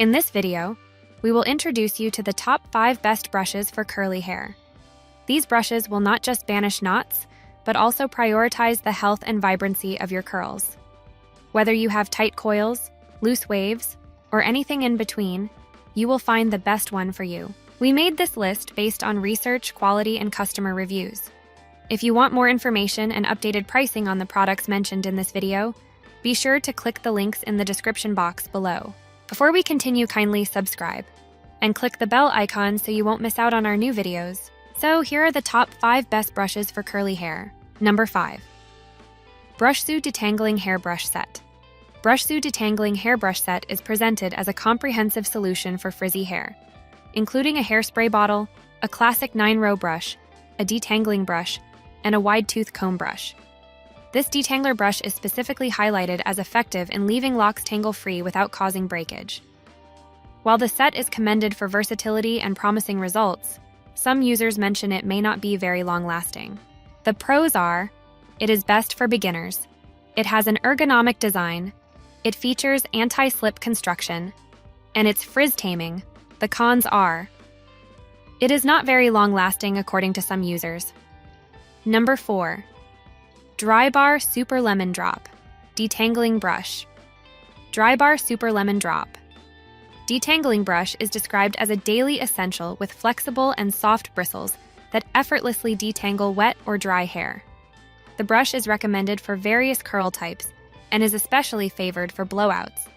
In this video, we will introduce you to the top 5 best brushes for curly hair. These brushes will not just banish knots, but also prioritize the health and vibrancy of your curls. Whether you have tight coils, loose waves, or anything in between, you will find the best one for you. We made this list based on research, quality, and customer reviews. If you want more information and updated pricing on the products mentioned in this video, be sure to click the links in the description box below. Before we continue, kindly subscribe and click the bell icon so you won't miss out on our new videos. So here are the top 5 best brushes for curly hair. Number 5. Brushzoo Detangling Hairbrush Set. Brushzoo Detangling Hairbrush Set is presented as a comprehensive solution for frizzy hair, including a hairspray bottle, a classic 9-row brush, a detangling brush, and a wide-tooth comb brush. This detangler brush is specifically highlighted as effective in leaving locks tangle-free without causing breakage. While the set is commended for versatility and promising results, some users mention it may not be very long-lasting. The pros are, it is best for beginners. It has an ergonomic design, it features anti-slip construction, and it's frizz-taming. The cons are, it is not very long-lasting according to some users. Number 4. Drybar Super Lemon Drop Detangling Brush. Drybar Super Lemon Drop Detangling brush is described as a daily essential with flexible and soft bristles that effortlessly detangle wet or dry hair. The brush is recommended for various curl types and is especially favored for blowouts.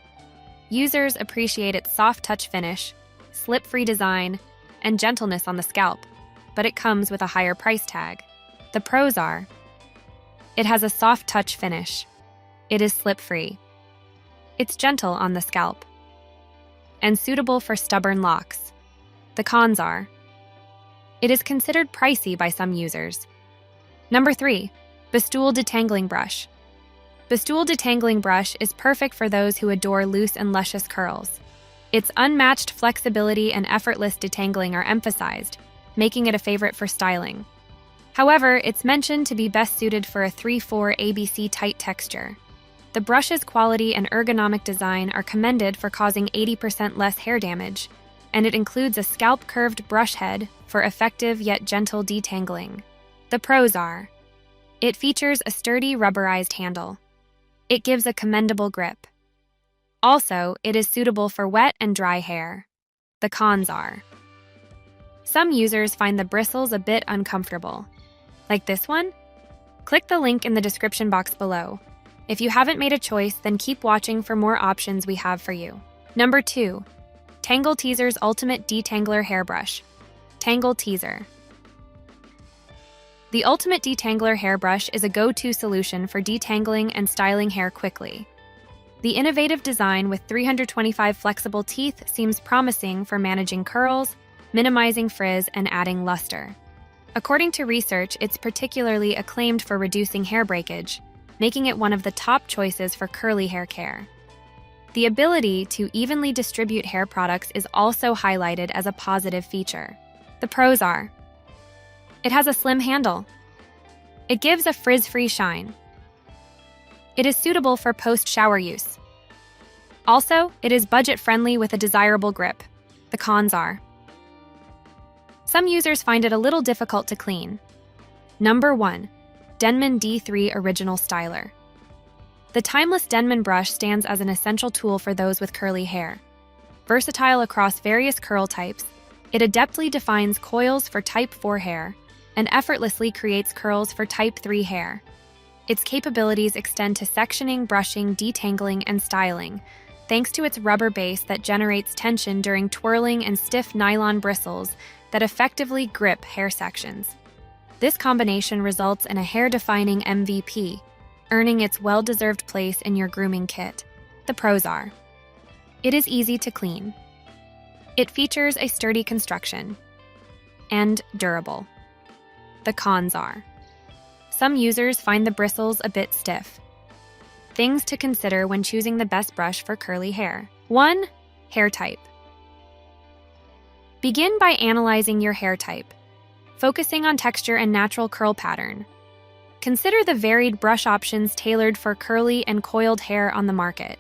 Users appreciate its soft touch finish, slip-free design, and gentleness on the scalp, but it comes with a higher price tag. The pros are, it has a soft touch finish. It is slip-free. It's gentle on the scalp and suitable for stubborn locks. The cons are, it is considered pricey by some users. Number 3. Bestool Detangling Brush. Bestool Detangling Brush is perfect for those who adore loose and luscious curls. Its unmatched flexibility and effortless detangling are emphasized, making it a favorite for styling. However, it's mentioned to be best suited for a 3/4 ABC tight texture. The brush's quality and ergonomic design are commended for causing 80% less hair damage, and it includes a scalp-curved brush head for effective yet gentle detangling. The pros are, it features a sturdy rubberized handle. It gives a commendable grip. Also, it is suitable for wet and dry hair. The cons are, some users find the bristles a bit uncomfortable. Like this one? Click the link in the description box below. If you haven't made a choice, then keep watching for more options we have for you. Number 2. Tangle Teezer's Ultimate Detangler Hairbrush. Tangle Teezer. The Ultimate Detangler Hairbrush is a go-to solution for detangling and styling hair quickly. The innovative design with 325 flexible teeth seems promising for managing curls, minimizing frizz, and adding luster. According to research, it's particularly acclaimed for reducing hair breakage, making it one of the top choices for curly hair care. The ability to evenly distribute hair products is also highlighted as a positive feature. The pros are, it has a slim handle. It gives a frizz-free shine. It is suitable for post-shower use. Also, it is budget-friendly with a desirable grip. The cons are, some users find it a little difficult to clean. Number 1. Denman D3 Original Styler. The timeless Denman brush stands as an essential tool for those with curly hair. Versatile across various curl types, it adeptly defines coils for type 4 hair and effortlessly creates curls for type 3 hair. Its capabilities extend to sectioning, brushing, detangling, and styling, thanks to its rubber base that generates tension during twirling and stiff nylon bristles that effectively grip hair sections. This combination results in a hair-defining MVP, earning its well-deserved place in your grooming kit. The pros are, it is easy to clean. It features a sturdy construction and durable. The cons are, some users find the bristles a bit stiff. Things to consider when choosing the best brush for curly hair. 1. Hair type. Begin by analyzing your hair type, focusing on texture and natural curl pattern. Consider the varied brush options tailored for curly and coiled hair on the market.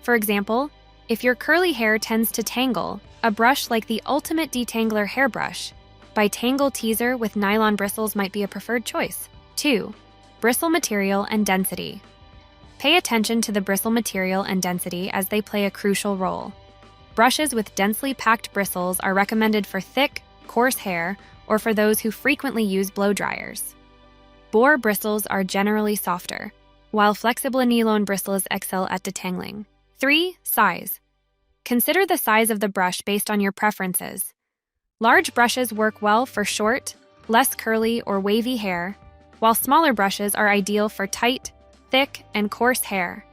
For example, If your curly hair tends to tangle, a brush like the ultimate detangler hairbrush by Tangle Teezer with nylon bristles might be a preferred choice. 2. Bristle material and density. Pay attention to the bristle material and density as they play a crucial role. Brushes with densely packed bristles are recommended for thick, coarse hair or for those who frequently use blow dryers. Boar bristles are generally softer, while flexible nylon bristles excel at detangling. 3. Size. Consider the size of the brush based on your preferences. Large brushes work well for short, less curly or wavy hair, while smaller brushes are ideal for tight, thick, and coarse hair.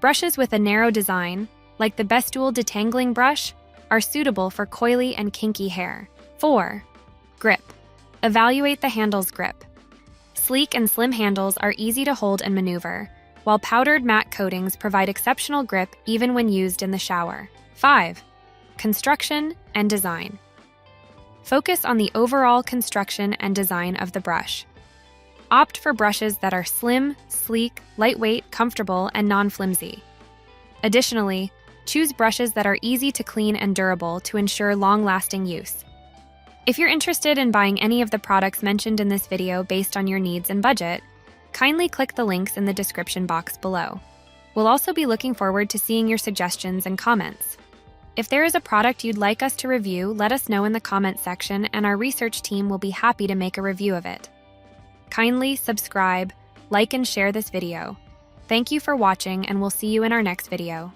Brushes with a narrow design, like the Bestool Detangling brush, are suitable for coily and kinky hair. 4. Grip. Evaluate the handle's grip. Sleek and slim handles are easy to hold and maneuver, while powdered matte coatings provide exceptional grip even when used in the shower. 5. Construction and design. Focus on the overall construction and design of the brush. Opt for brushes that are slim, sleek, lightweight, comfortable, and non-flimsy. Additionally, choose brushes that are easy to clean and durable to ensure long-lasting use. If you're interested in buying any of the products mentioned in this video based on your needs and budget, kindly click the links in the description box below. We'll also be looking forward to seeing your suggestions and comments. If there is a product you'd like us to review, let us know in the comments section and our research team will be happy to make a review of it. Kindly subscribe, like, and share this video. Thank you for watching, and we'll see you in our next video.